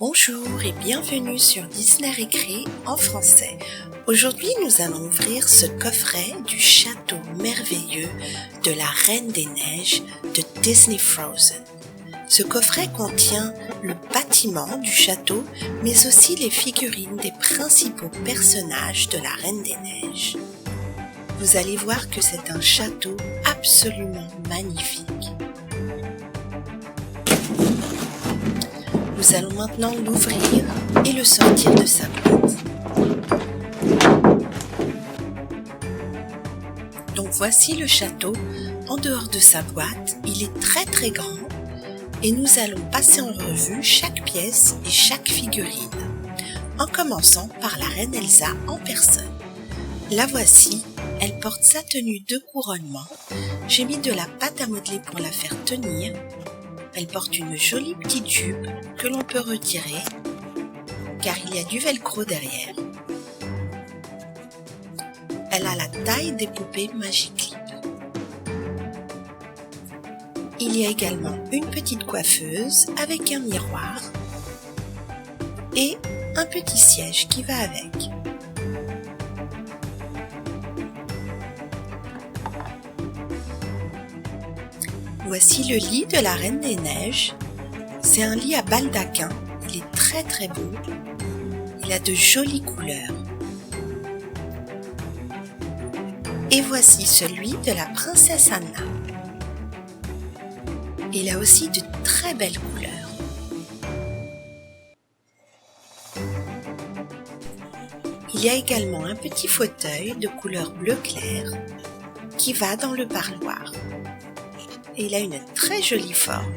Bonjour et bienvenue sur Disney Récré en français. Aujourd'hui, nous allons ouvrir ce coffret du château merveilleux de la Reine des Neiges de Disney Frozen. Ce coffret contient le bâtiment du château, mais aussi les figurines des principaux personnages de la Reine des Neiges. Vous allez voir que c'est un château absolument magnifique. Nous allons maintenant l'ouvrir et le sortir de sa boîte. Donc voici le château. En dehors de sa boîte, il est très grand et nous allons passer en revue chaque pièce et chaque figurine, en commençant par la reine Elsa en personne. La voici, elle porte sa tenue de couronnement. J'ai mis de la pâte à modeler pour la faire tenir. Elle porte une jolie petite jupe que l'on peut retirer car il y a du velcro derrière. Elle a la taille des poupées Magic Clip. Il y a également une petite coiffeuse avec un miroir et un petit siège qui va avec. Voici le lit de la Reine des Neiges. C'est un lit à baldaquin. Il est très beau. Il a de jolies couleurs. Et voici celui de la princesse Anna. Il a aussi de très belles couleurs. Il y a également un petit fauteuil de couleur bleu clair qui va dans le parloir. Et il a une très jolie forme.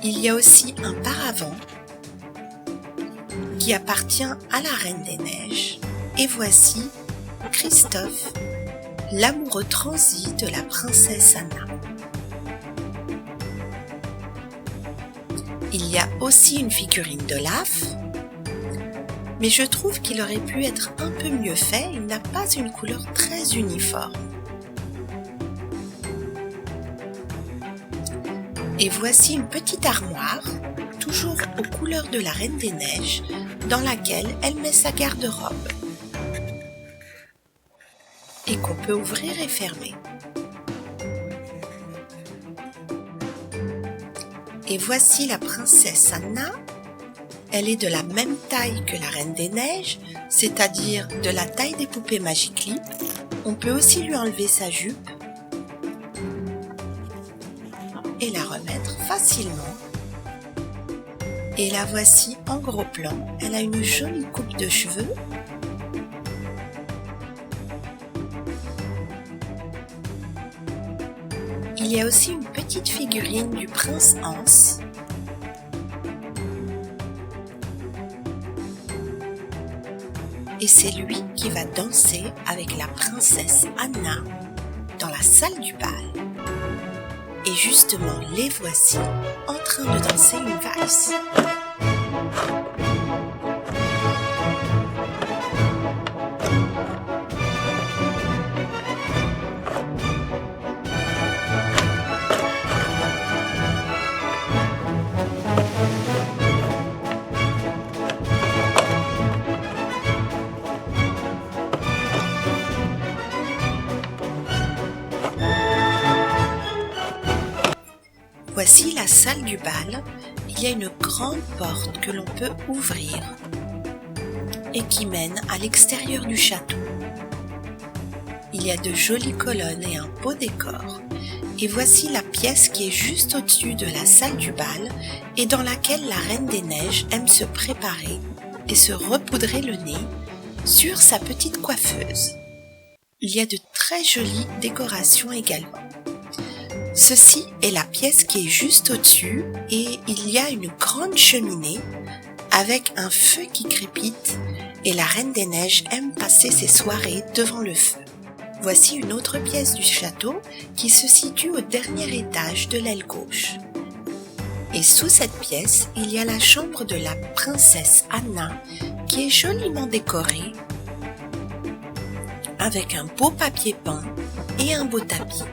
Il y a aussi un paravent qui appartient à la Reine des Neiges. Et voici Christophe, l'amoureux transi de la princesse Anna. Il y a aussi une figurine d'Olaf, mais je trouve qu'il aurait pu être un peu mieux fait, il n'a pas une couleur très uniforme. Et voici une petite armoire, toujours aux couleurs de la Reine des Neiges, dans laquelle elle met sa garde-robe et qu'on peut ouvrir et fermer. Et voici la princesse Anna. Elle est de la même taille que la Reine des Neiges, c'est-à-dire de la taille des poupées Magic Clip. On peut aussi lui enlever sa jupe et la remettre facilement. Et la voici en gros plan. Elle a une jolie coupe de cheveux. Il y a aussi une petite figurine du prince Hans. Et c'est lui qui va danser avec la princesse Anna dans la salle du bal. Et justement, les voici en train de danser une valse. Voici la salle du bal. Il y a une grande porte que l'on peut ouvrir et qui mène à l'extérieur du château. Il y a de jolies colonnes et un beau décor. Et voici la pièce qui est juste au-dessus de la salle du bal et dans laquelle la Reine des Neiges aime se préparer et se repoudrer le nez sur sa petite coiffeuse. Il y a de très jolies décorations également. Ceci est la pièce qui est juste au-dessus et il y a une grande cheminée avec un feu qui crépite et la Reine des Neiges aime passer ses soirées devant le feu. Voici une autre pièce du château qui se situe au dernier étage de l'aile gauche. Et sous cette pièce, il y a la chambre de la princesse Anna qui est joliment décorée avec un beau papier peint et un beau tapis.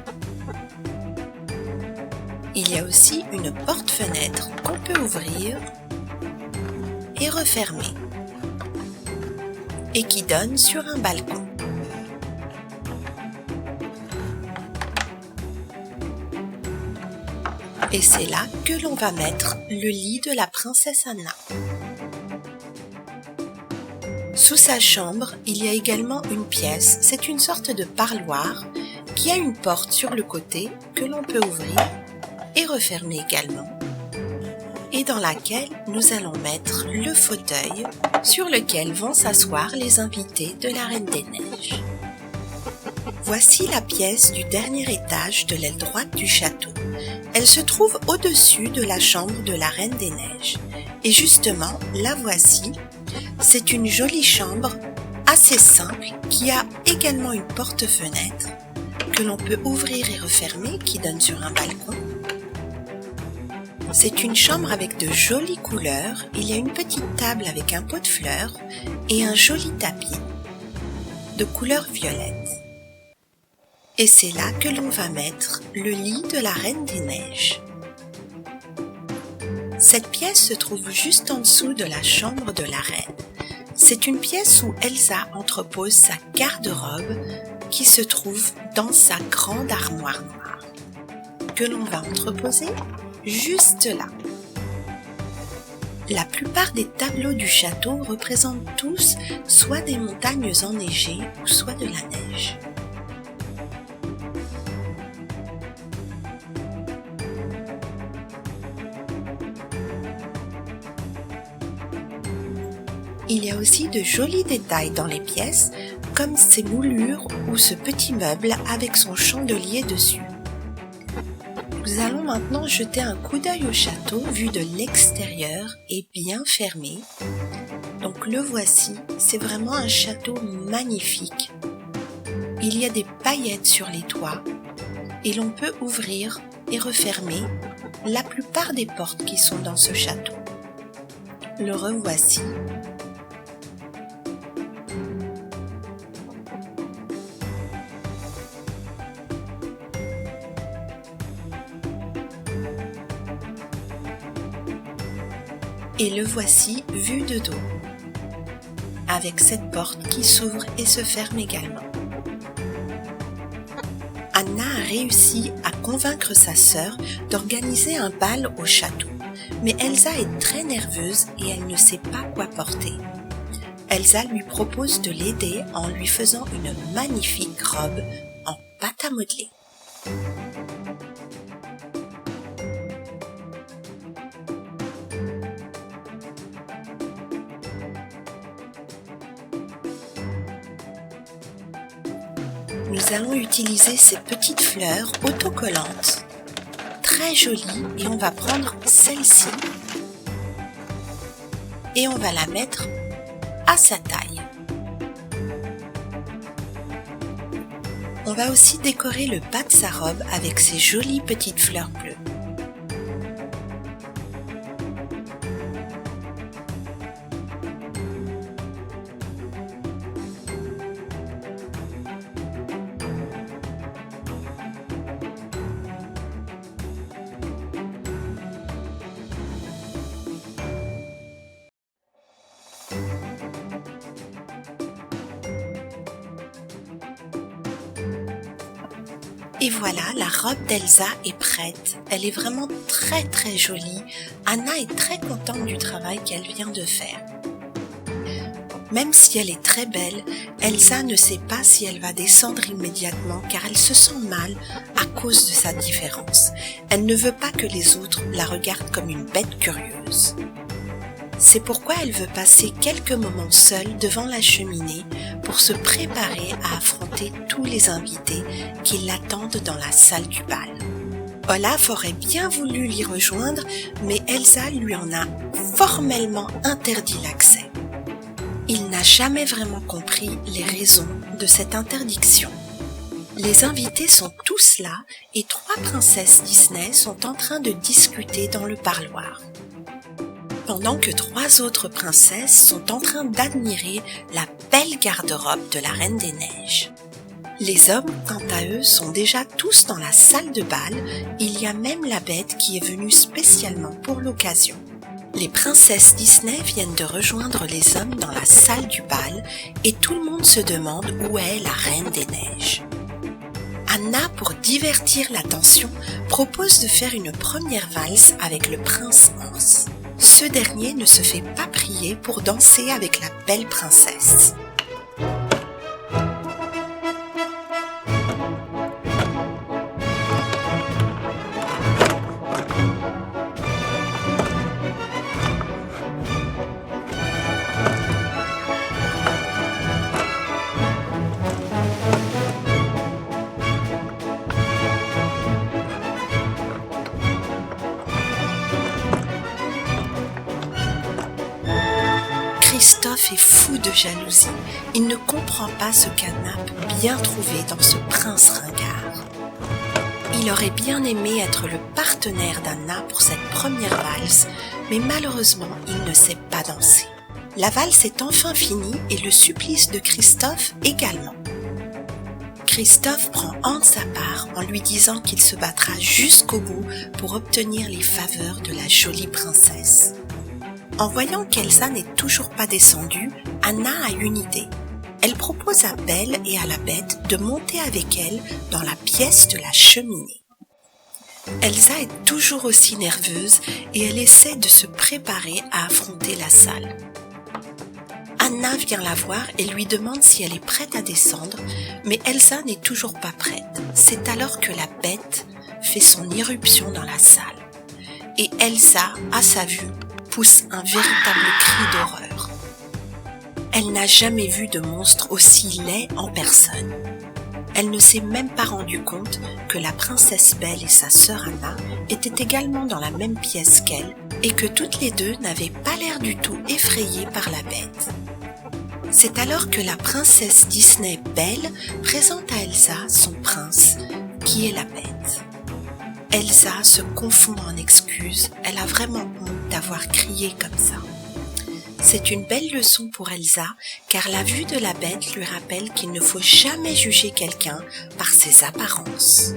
Il y a aussi une porte-fenêtre qu'on peut ouvrir et refermer et qui donne sur un balcon. Et c'est là que l'on va mettre le lit de la princesse Anna. Sous sa chambre, il y a également une pièce, c'est une sorte de parloir qui a une porte sur le côté que l'on peut ouvrir et refermer également, et dans laquelle nous allons mettre le fauteuil sur lequel vont s'asseoir les invités de la Reine des Neiges. Voici la pièce du dernier étage de l'aile droite du château. Elle se trouve au-dessus de la chambre de la Reine des Neiges. Et justement, la voici. C'est une jolie chambre assez simple qui a également une porte-fenêtre que l'on peut ouvrir et refermer qui donne sur un balcon. C'est une chambre avec de jolies couleurs. Il y a une petite table avec un pot de fleurs et un joli tapis de couleur violette. Et c'est là que l'on va mettre le lit de la Reine des Neiges. Cette pièce se trouve juste en dessous de la chambre de la reine. C'est une pièce où Elsa entrepose sa garde-robe qui se trouve dans sa grande armoire noire, que l'on va entreposer juste là. La plupart des tableaux du château représentent tous soit des montagnes enneigées ou soit de la neige. Il y a aussi de jolis détails dans les pièces, comme ces moulures ou ce petit meuble avec son chandelier dessus. Nous allons maintenant jeter un coup d'œil au château vu de l'extérieur et bien fermé. Donc le voici, c'est vraiment un château magnifique. Il y a des paillettes sur les toits et l'on peut ouvrir et refermer la plupart des portes qui sont dans ce château. Le revoici. Et le voici vu de dos, avec cette porte qui s'ouvre et se ferme également. Anna a réussi à convaincre sa sœur d'organiser un bal au château, mais Elsa est très nerveuse et elle ne sait pas quoi porter. Elsa lui propose de l'aider en lui faisant une magnifique robe en pâte à modeler. Nous allons utiliser ces petites fleurs autocollantes, très jolies, et on va prendre celle-ci et on va la mettre à sa taille. On va aussi décorer le bas de sa robe avec ces jolies petites fleurs bleues. Et voilà, la robe d'Elsa est prête. Elle est vraiment très jolie. Anna est très contente du travail qu'elle vient de faire. Même si elle est très belle, Elsa ne sait pas si elle va descendre immédiatement car elle se sent mal à cause de sa différence. Elle ne veut pas que les autres la regardent comme une bête curieuse. C'est pourquoi elle veut passer quelques moments seule devant la cheminée pour se préparer à affronter tous les invités qui l'attendent dans la salle du bal. Olaf aurait bien voulu l'y rejoindre, mais Elsa lui en a formellement interdit l'accès. Il n'a jamais vraiment compris les raisons de cette interdiction. Les invités sont tous là et 3 princesses Disney sont en train de discuter dans le parloir, pendant que 3 autres princesses sont en train d'admirer la belle garde-robe de la Reine des Neiges. Les hommes, quant à eux, sont déjà tous dans la salle de bal. Il y a même la bête qui est venue spécialement pour l'occasion. Les princesses Disney viennent de rejoindre les hommes dans la salle du bal et tout le monde se demande où est la Reine des Neiges. Anna, pour divertir l'attention, propose de faire une première valse avec le prince Hans. Ce dernier ne se fait pas prier pour danser avec la belle princesse. Christophe est fou de jalousie. Il ne comprend pas ce qu'Anna peut bien trouver dans ce prince ringard. Il aurait bien aimé être le partenaire d'Anna pour cette première valse, mais malheureusement, il ne sait pas danser. La valse est enfin finie et le supplice de Christophe également. Christophe prend Hans à part en lui disant qu'il se battra jusqu'au bout pour obtenir les faveurs de la jolie princesse. En voyant qu'Elsa n'est toujours pas descendue, Anna a une idée. Elle propose à Belle et à la bête de monter avec elle dans la pièce de la cheminée. Elsa est toujours aussi nerveuse et elle essaie de se préparer à affronter la salle. Anna vient la voir et lui demande si elle est prête à descendre, mais Elsa n'est toujours pas prête. C'est alors que la bête fait son irruption dans la salle. Et Elsa, à sa vue, pousse un véritable cri d'horreur. Elle n'a jamais vu de monstre aussi laid en personne. Elle ne s'est même pas rendue compte que la princesse Belle et sa sœur Anna étaient également dans la même pièce qu'elle et que toutes les deux n'avaient pas l'air du tout effrayées par la bête. C'est alors que la princesse Disney Belle présente à Elsa son prince, qui est la bête. Elsa se confond en excuses, elle a vraiment honte d'avoir crié comme ça. C'est une belle leçon pour Elsa, car la vue de la bête lui rappelle qu'il ne faut jamais juger quelqu'un par ses apparences.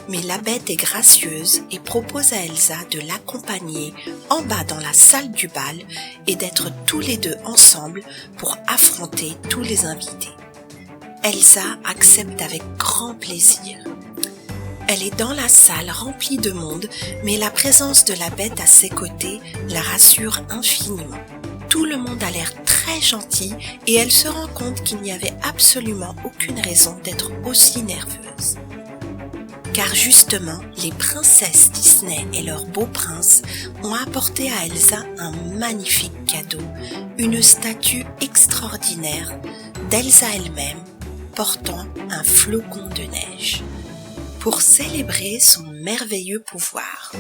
Mais la bête est gracieuse et propose à Elsa de l'accompagner en bas dans la salle du bal et d'être tous les deux ensemble pour affronter tous les invités. Elsa accepte avec grand plaisir. Elle est dans la salle remplie de monde, mais la présence de la bête à ses côtés la rassure infiniment. Tout le monde a l'air très gentil et elle se rend compte qu'il n'y avait absolument aucune raison d'être aussi nerveuse. Car justement, les princesses Disney et leur beau prince ont apporté à Elsa un magnifique cadeau, une statue extraordinaire d'Elsa elle-même portant un flocon de neige, pour célébrer son merveilleux pouvoir.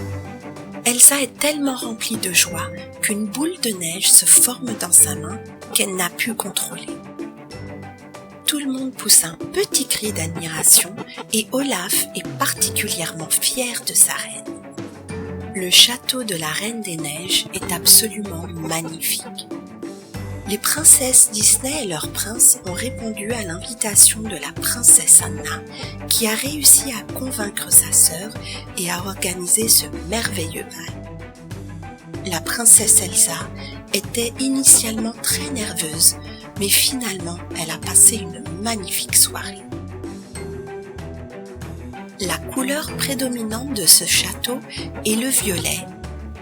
Elsa est tellement remplie de joie qu'une boule de neige se forme dans sa main qu'elle n'a pu contrôler. Tout le monde pousse un petit cri d'admiration et Olaf est particulièrement fier de sa reine. Le château de la Reine des Neiges est absolument magnifique. Les princesses Disney et leur prince ont répondu à l'invitation de la princesse Anna, qui a réussi à convaincre sa sœur et à organiser ce merveilleux bal. La princesse Elsa était initialement très nerveuse, mais finalement elle a passé une magnifique soirée. La couleur prédominante de ce château est le violet,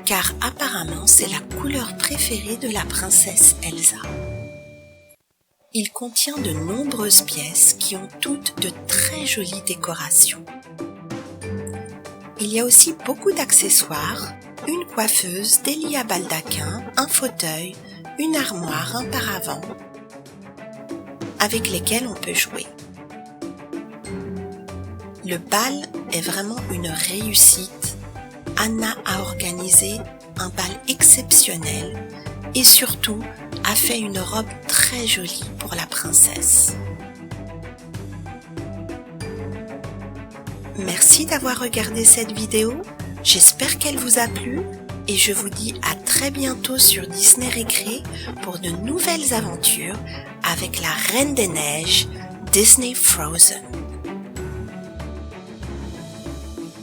car apparemment c'est la couleur préférée de la princesse Elsa. Il contient de nombreuses pièces qui ont toutes de très jolies décorations. Il y a aussi beaucoup d'accessoires, une coiffeuse, des lits à baldaquin, un fauteuil, une armoire, un paravent, avec lesquels on peut jouer. Le bal est vraiment une réussite. Anna a organisé un bal exceptionnel et surtout a fait une robe très jolie pour la princesse. Merci d'avoir regardé cette vidéo, j'espère qu'elle vous a plu et je vous dis à très bientôt sur Disney Récré pour de nouvelles aventures avec la Reine des Neiges, Disney Frozen.